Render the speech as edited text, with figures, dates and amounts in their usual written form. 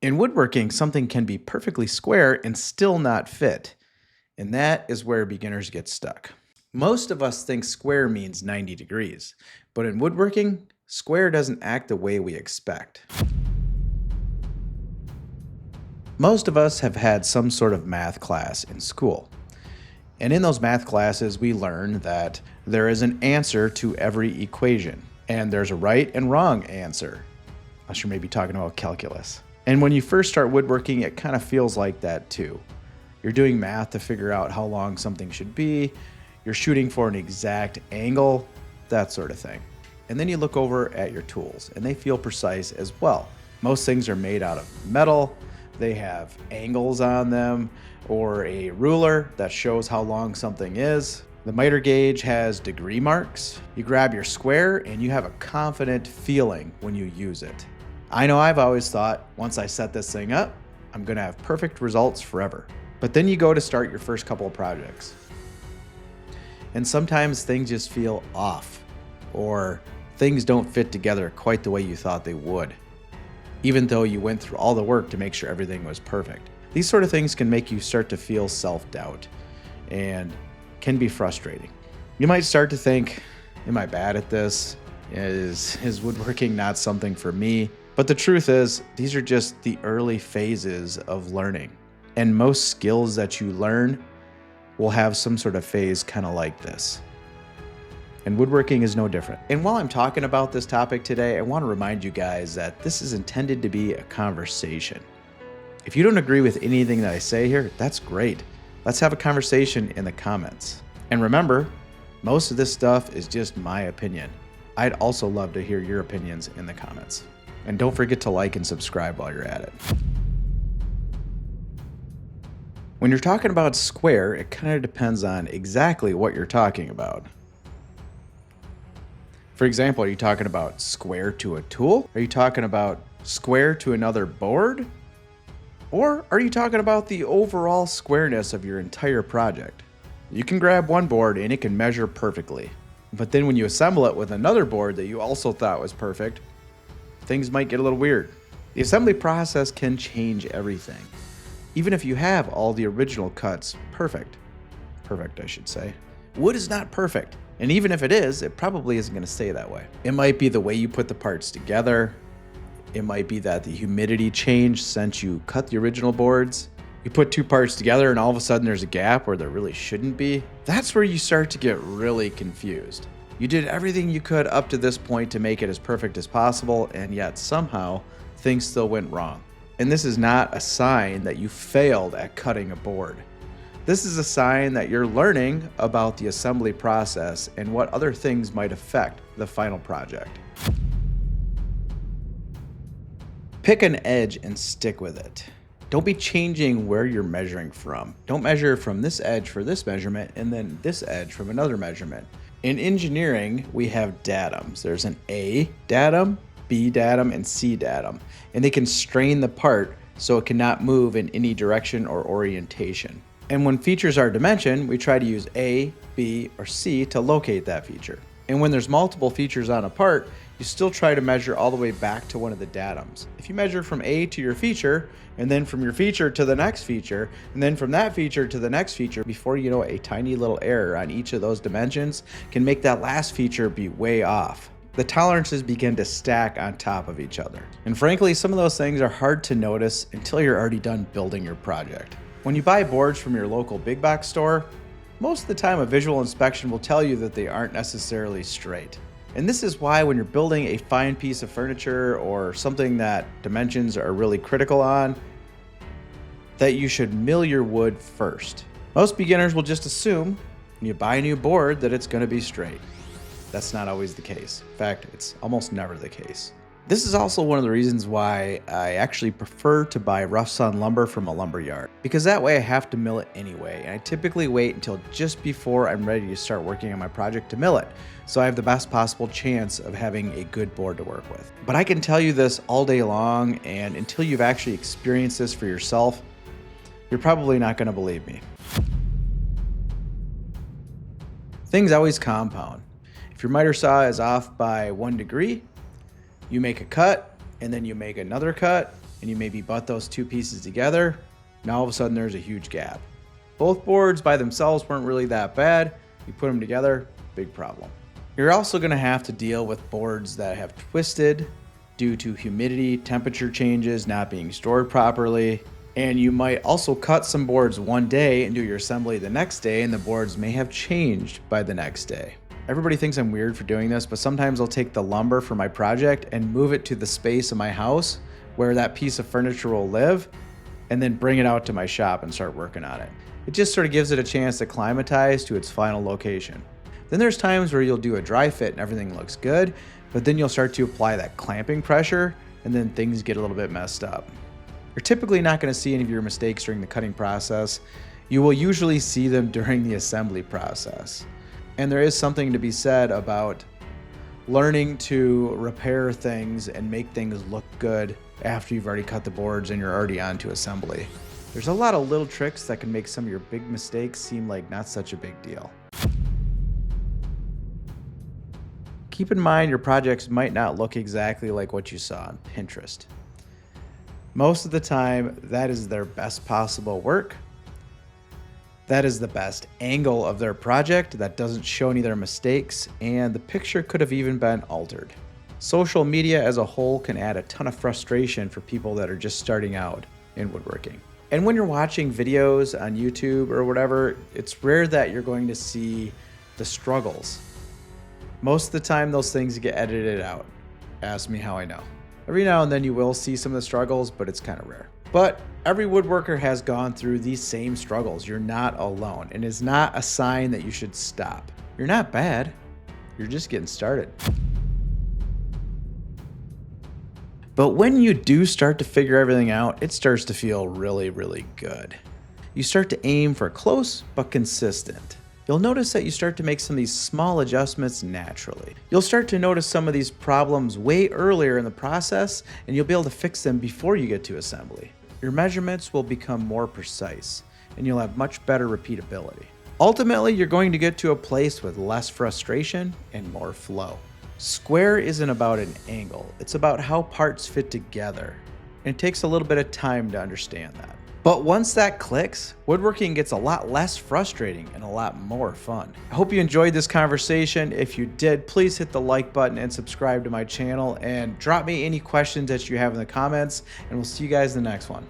In woodworking, something can be perfectly square and still not fit, and that is where beginners get stuck. Most of us think square means 90 degrees, but in woodworking, square doesn't act the way we expect. Most of us have had some sort of math class in school. And in those math classes, we learn that there is an answer to every equation, and there's a right and wrong answer, unless you're maybe talking about calculus. And when you first start woodworking, it kind of feels like that too. You're doing math to figure out how long something should be, you're shooting for an exact angle, that sort of thing. And then you look over at your tools, and they feel precise as well. Most things are made out of metal, they have angles on them, or a ruler that shows how long something is. The miter gauge has degree marks. You grab your square and you have a confident feeling when you use it. I know I've always thought, once I set this thing up, I'm gonna have perfect results forever. But then you go to start your first couple of projects. And sometimes things just feel off, or things don't fit together quite the way you thought they would, even though you went through all the work to make sure everything was perfect. These sort of things can make you start to feel self-doubt and can be frustrating. You might start to think, am I bad at this? Is woodworking not something for me? But the truth is, these are just the early phases of learning. And most skills that you learn will have some sort of phase kind of like this. And woodworking is no different. And while I'm talking about this topic today, I want to remind you guys that this is intended to be a conversation. If you don't agree with anything that I say here, that's great. Let's have a conversation in the comments. And remember, most of this stuff is just my opinion. I'd also love to hear your opinions in the comments. And don't forget to like and subscribe while you're at it. When you're talking about square, it kind of depends on exactly what you're talking about. For example, are you talking about square to a tool? Are you talking about square to another board? Or are you talking about the overall squareness of your entire project? You can grab one board and it can measure perfectly. But then when you assemble it with another board that you also thought was perfect, things might get a little weird. The assembly process can change everything. Even if you have all the original cuts perfect, I should say. Wood is not perfect. And even if it is, it probably isn't gonna stay that way. It might be the way you put the parts together. It might be that the humidity changed since you cut the original boards. You put two parts together and all of a sudden there's a gap where there really shouldn't be. That's where you start to get really confused. You did everything you could up to this point to make it as perfect as possible, and yet somehow things still went wrong. And this is not a sign that you failed at cutting a board. This is a sign that you're learning about the assembly process and what other things might affect the final project. Pick an edge and stick with it. Don't be changing where you're measuring from. Don't measure from this edge for this measurement and then this edge from another measurement. In engineering, we have datums. There's an A datum, B datum, and C datum, and they constrain the part so it cannot move in any direction or orientation. And when features are dimensioned, we try to use A, B, or C to locate that feature. And when there's multiple features on a part, you still try to measure all the way back to one of the datums. If you measure from A to your feature, and then from your feature to the next feature, and then from that feature to the next feature, before you know, a tiny little error on each of those dimensions can make that last feature be way off. The tolerances begin to stack on top of each other. And frankly, some of those things are hard to notice until you're already done building your project. When you buy boards from your local big box store, most of the time a visual inspection will tell you that they aren't necessarily straight. And this is why when you're building a fine piece of furniture or something that dimensions are really critical on, that you should mill your wood first. Most beginners will just assume when you buy a new board that it's going to be straight. That's not always the case. In fact, it's almost never the case. This is also one of the reasons why I actually prefer to buy rough sawn lumber from a lumber yard, because that way I have to mill it anyway, and I typically wait until just before I'm ready to start working on my project to mill it, so I have the best possible chance of having a good board to work with. But I can tell you this all day long, and until you've actually experienced this for yourself, you're probably not going to believe me. Things always compound. If your miter saw is off by 1 degree, you make a cut, and then you make another cut, and you maybe butt those two pieces together, now all of a sudden there's a huge gap. Both boards by themselves weren't really that bad. You put them together, big problem. You're also going to have to deal with boards that have twisted due to humidity, temperature changes, not being stored properly. And you might also cut some boards one day and do your assembly the next day, and the boards may have changed by the next day. Everybody thinks I'm weird for doing this, but sometimes I'll take the lumber for my project and move it to the space of my house where that piece of furniture will live, and then bring it out to my shop and start working on it. It just sort of gives it a chance to acclimatize to its final location. Then there's times where you'll do a dry fit and everything looks good, but then you'll start to apply that clamping pressure, and then things get a little bit messed up. You're typically not going to see any of your mistakes during the cutting process. You will usually see them during the assembly process. And there is something to be said about learning to repair things and make things look good after you've already cut the boards and you're already on to assembly. There's a lot of little tricks that can make some of your big mistakes seem like not such a big deal. Keep in mind your projects might not look exactly like what you saw on Pinterest. Most of the time, that is their best possible work. That is the best angle of their project that doesn't show any of their mistakes, and the picture could have even been altered. Social media as a whole can add a ton of frustration for people that are just starting out in woodworking. And when you're watching videos on YouTube or whatever, it's rare that you're going to see the struggles. Most of the time, those things get edited out. Ask me how I know. Every now and then you will see some of the struggles, but it's kind of rare. But every woodworker has gone through these same struggles. You're not alone, and it's not a sign that you should stop. You're not bad. You're just getting started. But when you do start to figure everything out, it starts to feel really, really good. You start to aim for close but consistent. You'll notice that you start to make some of these small adjustments naturally. You'll start to notice some of these problems way earlier in the process, and you'll be able to fix them before you get to assembly. Your measurements will become more precise, and you'll have much better repeatability. Ultimately, you're going to get to a place with less frustration and more flow. Square isn't about an angle, it's about how parts fit together. And it takes a little bit of time to understand that. But once that clicks, woodworking gets a lot less frustrating and a lot more fun. I hope you enjoyed this conversation. If you did, please hit the like button and subscribe to my channel, and drop me any questions that you have in the comments, and we'll see you guys in the next one.